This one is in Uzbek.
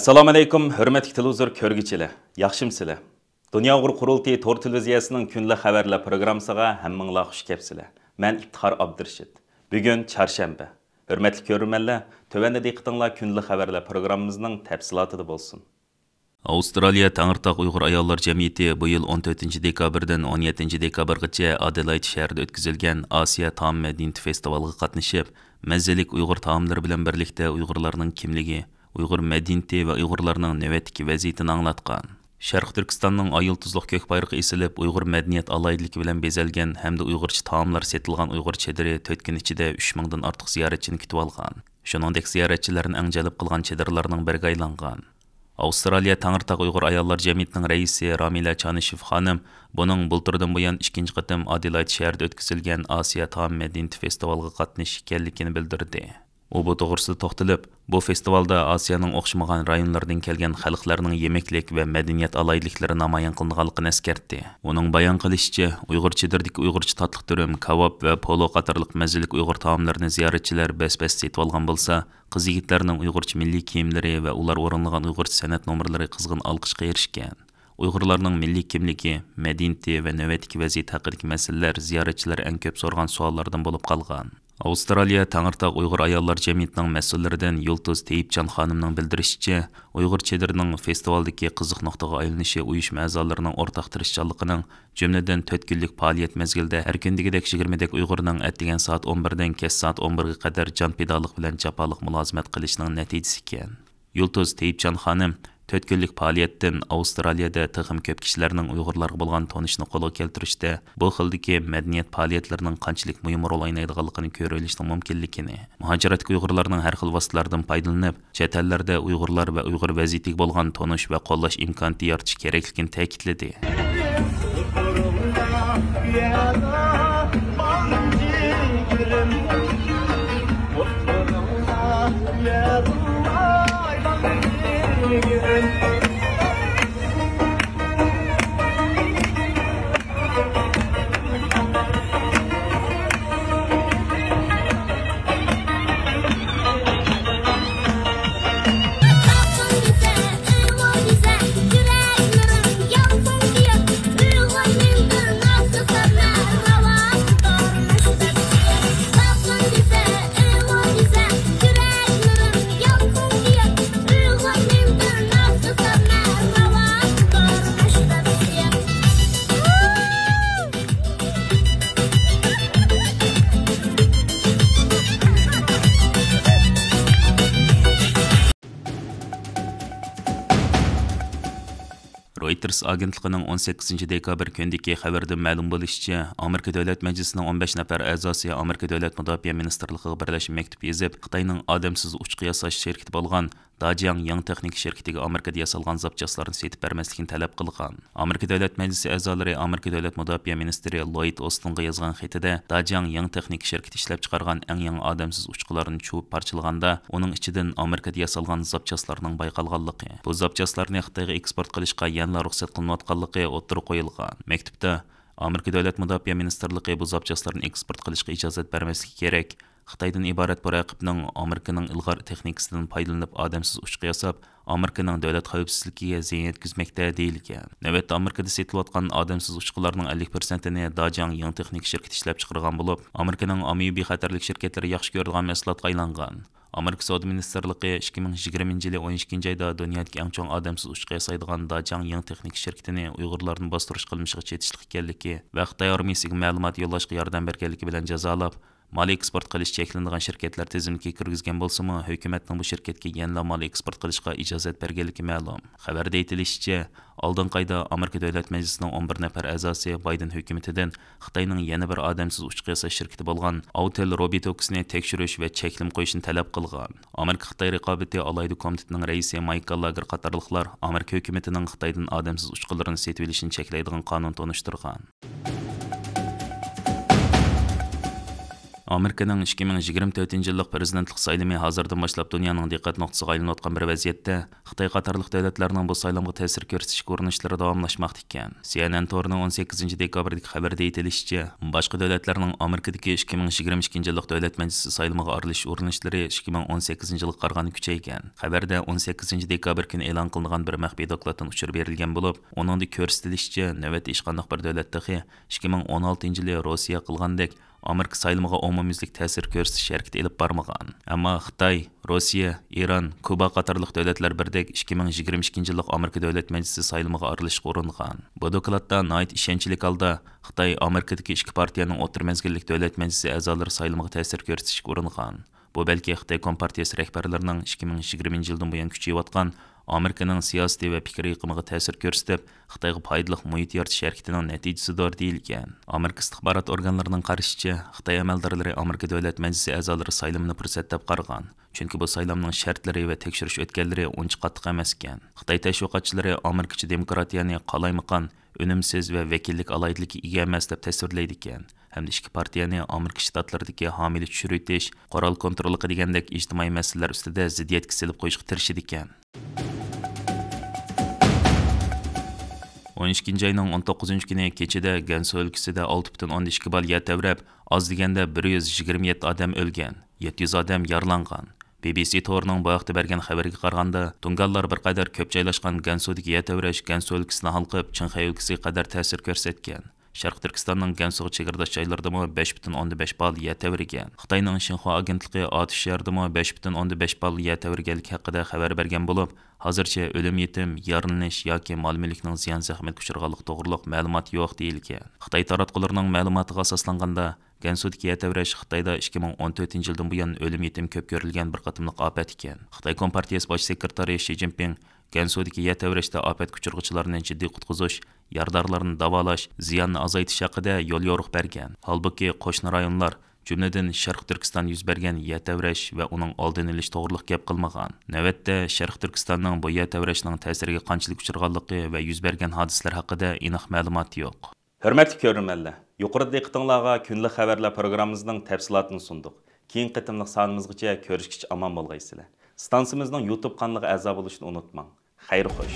Assalamu alaykum, hürmetli televizor körgüçiler. Yaxşımsizlar. Dünya Uyg'ur Qurultayı Tor televiziyasining kunlik xabarlar programmasiga hammanglar xush kelibsizlar. Men İftixar Abdurashid. Bugun çarşamba. Hürmetli ko'rmanlar, tövende diqqatinglar kunlik xabarlar programmamizning tafsilotida bo'lsin. Avstraliya Tangirtaq Uyg'ur ayollar jamiyati bu yil 14 dekabrdan 17 dekabrgacha Adelaide shahrida o'tkazilgan Osiyo taom madaniyati festivaliga qatnashib, mazalik Uyg'ur taomlari bilan birlikda Uyg'urlarning kimligi, Uyg'ur madaniyati va Uyg'urlarning navbatdagi vaziyatini anglatgan. Sharq Turkistonning ayıldızlıq ko'k bayrog'i esilib, Uyg'ur madaniyat alayidligi bilan bezalgan hamda Uyg'urcha taomlar setilgan Uyg'ur chediri 4 kun ichida 3000 dan ortiq ziyoratchini kutib olgan. Shuningdek, ziyoratchilarni eng jalb qilgan chedirlarning biriga aylangan. Avstraliya Tangirtaq Uyg'ur ayollar jamiyatining raisi Ramila Chanishev xonim buning bulturdan buyon ikkinchi qatim Adelaide shahrida o'tkazilgan Osiyo taom madaniyati festivaliga qatnashish ekanligini bildirdi. U bu to'g'risida to'xtalib, bu festivalda Osiyoning o'xshamagan rayonlaridan kelgan xalqlarning yemeklik va madaniyat alayidliklari namoyon qilinganligini eskartdi. Uning bayon qilishicha, Uyg'ur chedirdagi Uyg'urcha tatliq turim, kabob va polo qatorliq mazalik Uyg'ur taomlarini ziyoratchilar bas-bas setib olgan bo'lsa, qiz-yigitlarning Uyg'urcha milliy kiyimlari va ular o'rinlagan Uyg'urcha san'at nomerlari qizg'in olqishga erishgan. Uyg'urlarning milliy kimligi, madaniyati va navbatdagi vaziyat haqidagi masalalar ziyoratchilar eng ko'p so'rgan savollardan bo'lib qolgan. Avstraliya Tangirtaq Uyg'ur ayollar jamiyatining mas'ullaridan Yulduz Teyipjon xonimning bildirishicha, Uyg'ur chedirining festivaldagi qiziq nuqtaga aylanishi uyushma a'zolarining o'rtaq tirishchanligining, jumladan 4 kunlik faoliyat mezgilida har kundagidek 20 dak Uyg'urning atdigan soat 11 dan kech soat 11 ga qadar jonpidalik bilan jafoliq mulozimat qilishining natijasi ekan. Yulduz Teyipjon xonim 4 kunlik faoliyatdan Avstraliyada texim ko'p kishilarning Uyg'urlarga bo'lgan tanishni qo'lga keltirishda bu xildagi madaniyat faoliyatlarining qanchalik muhim rol o'ynaydiganligini ko'rishning mumkinligini, muhojiratga Uyg'urlarning har xil vositalardan foydalanib, chet ellarda Uyg'urlar va Uyg'ur vaziyatiga bo'lgan tanish va qo'llash imkoniyati yaratish kerakligini ta'kidladi. Reuters agentligining 18 dekabr kundagi xabarda ma'lum bo'lishicha, Amerika Davlat Majlisining 15 nafar a'zosi Amerika Davlat Mudofaa Ministrligiga birlashib maktub yozib, Xitoyning odamsiz uchqu yasash shirkati bo'lgan Dajang Yang Texnik shirkatiga Amerikada yasalgan zapchastlarni setib bermaslikni talab qilgan. Amerika Davlat Majlisi a'zolari Amerika Davlat Mudofaa ministri Lloyd Austinga yozgan xatida Dajang Yang Texnik shirkati ishlab chiqargan eng yangi odamsiz uchqularni chuvib parchalaganda, uning ichidan Amerikada yasalgan zapchastlarning bayqalganligi, bu zapchastlarni Xitoyga eksport qilishga yangi ruxsat qilinayotganligi o'tirib qo'yilgan. Maktubda Amerika Davlat Mudofaa ministrligi bu zapchastlarni eksport qilishga ijozat bermasligi kerak. Xitoydan iborat bu raqibning Amerikaning ilg'or texnikasidan foydalanib odamsiz uchqu yasab, Amerikaning davlat xavfsizligiga ziyon yetkazmoqda deyilgan. Navbatda Amerikada setilayotgan odamsiz uchqularning 50%ni Dajang Yang Texnik shirkati ishlab chiqargan bo'lib, Amerikaning ommaviy xatarlik shirkatlari yaxshi ko'radigan mahsulotga aylangan. Amerika Savdo ministrligi 2020 yili 12 oyda dunyodagi eng chong odamsiz uchqu yasaydigan Dajang Yang Texnik shirkatini Uyg'urlarni bostirish qilmishiga chetishlik ekanligi va Xitoy armiyasiga ma'lumot yo'llashga yordam berganligi bilan jazolab, mol eksport qilish cheklangan shirkatlar tizimiga kirgizgan bo'lsa-mu, hukumatning bu shirkatga yana mol eksport qilishga ijozat berganligi ma'lum. Xabarda aytilishicha, oldingi oyda Amerika Davlat Majlisining 11 nafar a'zosi Biden hukumatidan Xitoyning yana bir odamsiz uchqu yasash shirkati bo'lgan Autel Robotics'ni tekshirish va cheklim qo'yishni talab qilgan. Amerika Xitoy raqobati alayida komitetining raisi Michael Lager qatorliqlar Amerika hukumatining Xitoydan odamsiz uchqularni setib olishini cheklaydigan qonun tanishtirgan. Amerikaning 2024 yillik prezidentlik saylimi hozirdan boshlab dunyoning diqqat nuqtasiga aylanayotgan bir vaziyatda Xitoy qatorliq davlatlarning bu saylamga ta'sir ko'rsatish urinishlari davomlashmoqda ekan. CNN to'rining 18 dekabrdagi xabarda aytilishicha, boshqa davlatlarning Amerikadagi 2022 yillik davlat majlisi saylamiga aralashish urinishlari 2018 yilga qaraganda kuchaygan. Xabarda 18 dekabr kuni e'lon qilingan bir maxfiy dokladdan uchur berilgan bo'lib, uningda ko'rsatilishicha, navbat hech qanday bir davlatdagi 2016 yili Rossiya qilgandek Amerika saylamiga umumyuzlik ta'sir ko'rsatish harakati elib bormagan. Ammo Xitoy, Rossiya, Iran, Kuba qatorliq davlatlar birdek 2022 yillik Amerika davlat majlisi saylamiga aralashishga uringan. Bu dokladda nayt ishonchli holda Xitoy Amerikadagi ikki partiyaning o'tir mezgillik davlat majlisi a'zolari saylamiga ta'sir ko'rsatishga uringan. Bu balki Xitoy Kompartiyasi rahbarlarining 2020 yildan buyon kuchayayotgan Amerikaning siyosiy va fikriy iqimiga ta'sir ko'rsatib, Xitoyga foydali muhit yaratish harakatining natijasidir deyilgan. Amerika istixborot organlarining qarashicha, Xitoy amaldorlari Amerika davlat majlisi a'zolari saylamini fursat deb qaragan. Chunki bu saylamning shartlari va tekshirish o'tganlari uncha qattiq emas ekan. Xitoy tashviqotchilari Amerikacha demokratiyani qalaymaqan, unumsiz va vakillik alayidligi ega emas deb tasvirlaydi ekan. Hamda ikki partiyani Amerika shtatlaridagi homiylik tushiritish, qoral kontrolliqi degandek ijtimoiy masalalar ustida ziddiyatga silib qo'yishga tirishadi ekan. 12 ayning 19 kuni kechida Gansu o'lkasida 6,2 bal yer tevrab, oz deganda 127 odam o'lgan, 700 odam yaralangan. BBC to'rining bu vaqtda bergan xabariga qaraganda, tungallar bir qadar ko'p joylashgan Gansudagi yer tevrash Gansu o'lkasini halqib, Qinxay o'lkasiga qadar ta'sir ko'rsatgan. Sharq Turkistonning Gansuga chegirdosh joylarida 5,5 bal yer tevrigan. Xitoyning Xinhua agentligi otish shahrida 5,5 bal yer tevriganlik haqida xabar bergan bo'lib, hozircha o'lim yetim, yaralanish yoki mol-mulkning ziyon zahmat uchirganlik to'g'riliq ma'lumot yo'q deyilgan. Xitoy taratqullarining ma'lumotiga asoslanganda, Gansudagi yer tevrash Xitoyda 2014 yildan buyon o'lim yetim ko'p ko'rilgan bir qatimliq ofat ekan. Xitoy Kompartiyasi bosh sekretari Shi Jinping Gansudagi yer tevrashda ofat kuchirg'ichilarini jiddiy qutqizish, yardorlarni davolash, ziyonni azaytish haqida yo'l yo'riq bergan. Holbuki qo'shni rayonlar, jumladan Sharq Turkiston yuz bergan yer tevrash va uning oldini olish to'g'riliq gap qilmagan. Navbatda Sharq Turkistonning bu yer tevrashning ta'siriga qanchalik uchirganligi va yuz bergan hodisalar haqida aniq ma'lumot yo'q. Hörmətli görürmənlər, yuqorida diqqətinizə günlük xəbərlər proqramımızın təfsilatını sunduq. Keyin qitimliq sanımızgacha görüşkiç aman bolğaysızlar. Stansiyamızın YouTube kanalına əza oluşunu unutmang. Xeyir xoş.